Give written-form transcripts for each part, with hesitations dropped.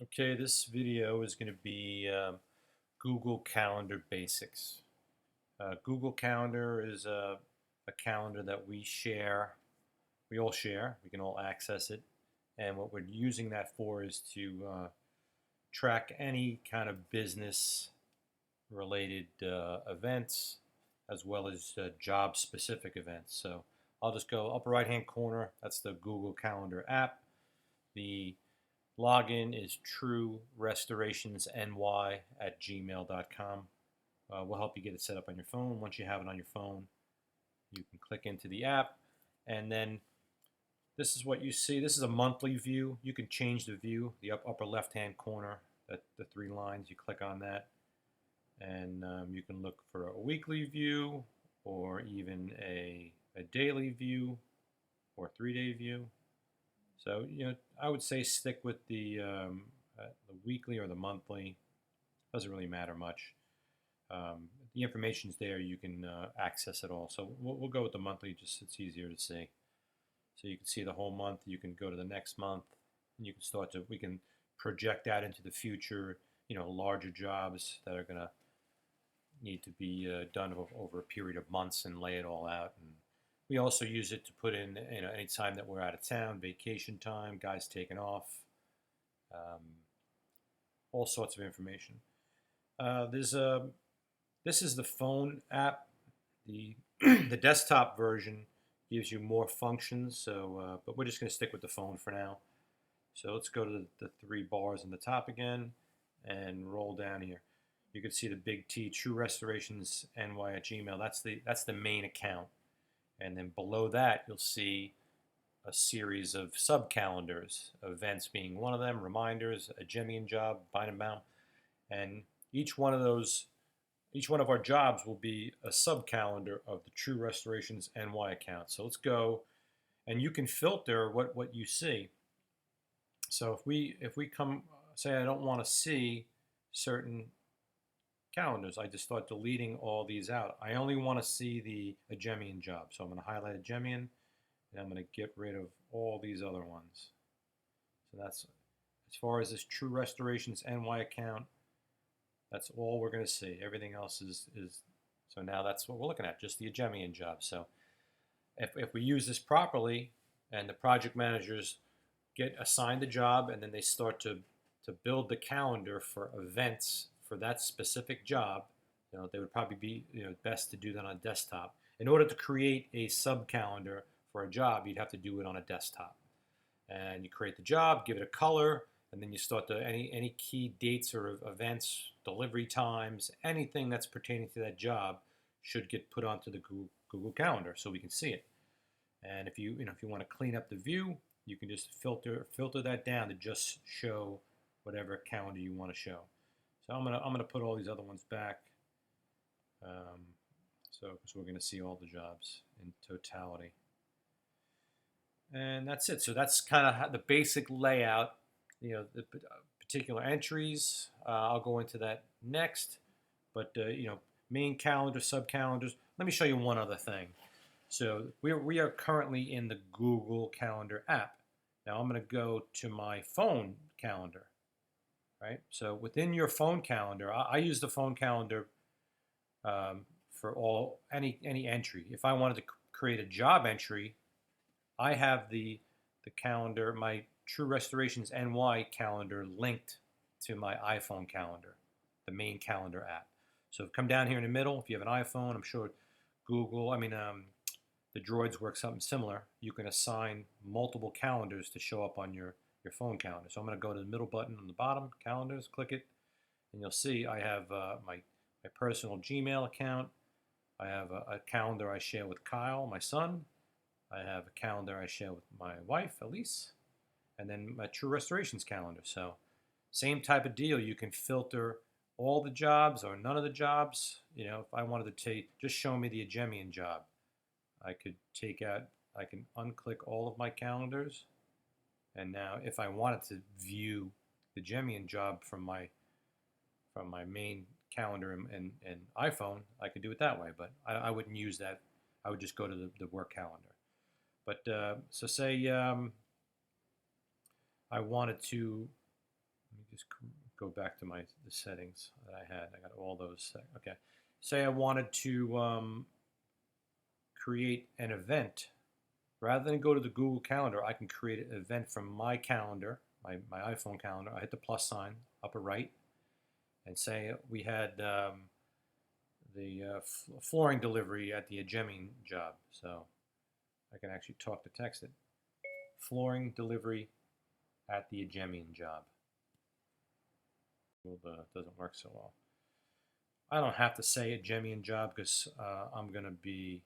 Okay, this video is going to be Google Calendar basics. Google Calendar is a calendar that we share. We all share. We can all access it. And what we're using that for is to track any kind of business related events as well as job specific events. So I'll just go upper right hand corner. That's the Google Calendar app. The login is truerestorationsny@gmail.com. We'll help you get it set up on your phone. Once you have it on your phone, you can click into the app, and then this is what you see. This is a monthly view. You can change the view, the upper left-hand corner, the three lines. You click on that, and you can look for a weekly view, or even a daily view, or 3-day view. So, I would say stick with the weekly or the monthly. Doesn't really matter much. The information's there. You can access it all. So we'll go with the monthly. Just it's easier to see. So you can see the whole month. You can go to the next month, and you can we can project out into the future. Larger jobs that are going to need to be done over a period of months and lay it all out. And we also use it to put in, any time that we're out of town, vacation time, guys taking off, um, all sorts of information. This is the phone app. The the desktop version gives you more functions. So, but we're just going to stick with the phone for now. So let's go to the three bars on the top again, and roll down here. You can see the big T, True Restorations NY at Gmail. That's the main account. And then below that, you'll see a series of sub-calendars, events being one of them, reminders, a Gemian job, Bindbaum. And each one of our jobs will be a sub-calendar of the True Restorations NY account. So let's go, and you can filter what you see. So if we come, say I don't want to see certain calendars. I just start deleting all these out. I only want to see the Gemian job. So I'm going to highlight a Gemian, and I'm going to get rid of all these other ones. So that's, as far as this True Restorations NY account, that's all we're going to see. Everything else is so now that's what we're looking at, just the Gemian job. So if we use this properly, and the project managers get assigned the job, and then they start to build the calendar for events for that specific job, they would probably be best to do that on a desktop. In order to create a sub calendar for a job, you'd have to do it on a desktop. And you create the job, give it a color, and then you start any key dates or events, delivery times, anything that's pertaining to that job should get put onto the Google Calendar so we can see it. And if you want to clean up the view, you can just filter that down to just show whatever calendar you want to show. So I'm gonna put all these other ones back. Because we're gonna see all the jobs in totality. And that's it. So that's kind of the basic layout. The particular entries. I'll go into that next. But main calendar, sub calendars. Let me show you one other thing. So we are currently in the Google Calendar app. Now I'm going to go to my phone calendar. Right. So within your phone calendar, I use the phone calendar for any entry. If I wanted to create a job entry, I have the calendar, my True Restorations NY calendar, linked to my iPhone calendar, the main calendar app. So come down here in the middle. If you have an iPhone, I'm sure the Droids work something similar. You can assign multiple calendars to show up on your phone calendar. So I'm going to go to the middle button on the bottom, calendars, click it, and you'll see I have my personal Gmail account. I have a calendar I share with Kyle, my son. I have a calendar I share with my wife, Elise, and then my True Restorations calendar. So same type of deal. You can filter all the jobs or none of the jobs. If I wanted to just show me the Gemian job, I could I can unclick all of my calendars. And now if I wanted to view the Gemian job from my main calendar and iPhone, I could do it that way. But I wouldn't use that. I would just go to the work calendar. But so say I wanted to, let me just go back to the settings that I had. I got all those. Okay. Say I wanted to create an event. Rather than go to the Google Calendar, I can create an event from my calendar, my iPhone calendar. I hit the plus sign upper right, and say we had the flooring delivery at the Adjemian job. So I can actually talk to text it. Flooring delivery at the Adjemian job. Doesn't work so well. I don't have to say Adjemian job because I'm going to be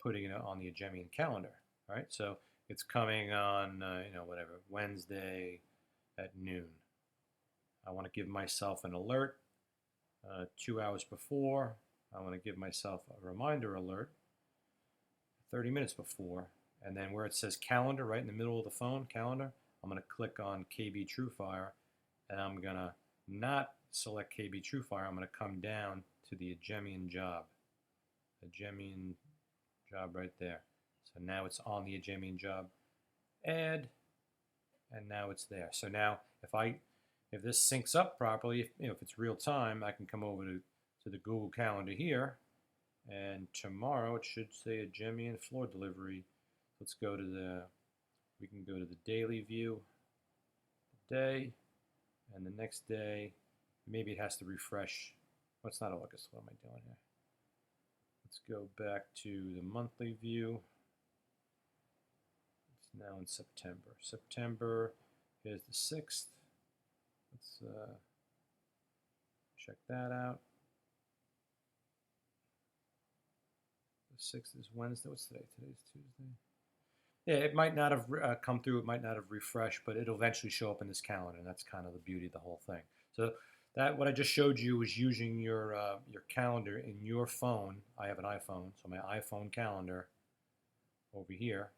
putting it on the Adjemian calendar. All right, so it's coming on, whatever, Wednesday at noon. I want to give myself an alert 2 hours before. I want to give myself a reminder alert 30 minutes before. And then where it says calendar, right in the middle of the phone, calendar, I'm going to click on KB TrueFire, and I'm going to not select KB TrueFire. I'm going to come down to the Adjemian job. Adjemian job right there. So now it's on the Adjemian job. Add, and now it's there. So now if this syncs up properly, if it's real time, I can come over to the Google Calendar here, and tomorrow it should say Adjemian floor delivery. Let's go to we can go to the daily view, day, and the next day. Maybe it has to refresh. Oh, it's not August. What am I doing here? Let's go back to the monthly view. It's now in September. September is the 6th. Let's check that out. The 6th is Wednesday. What's today? Today's Tuesday. Yeah, it might not have come through. It might not have refreshed, but it'll eventually show up in this calendar, and that's kind of the beauty of the whole thing. So what I just showed you was using your calendar in your phone. I have an iPhone, so my iPhone calendar over here,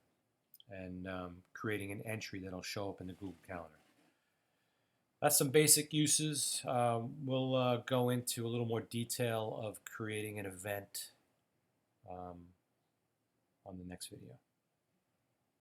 and creating an entry that'll show up in the Google Calendar. That's some basic uses. We'll go into a little more detail of creating an event on the next video.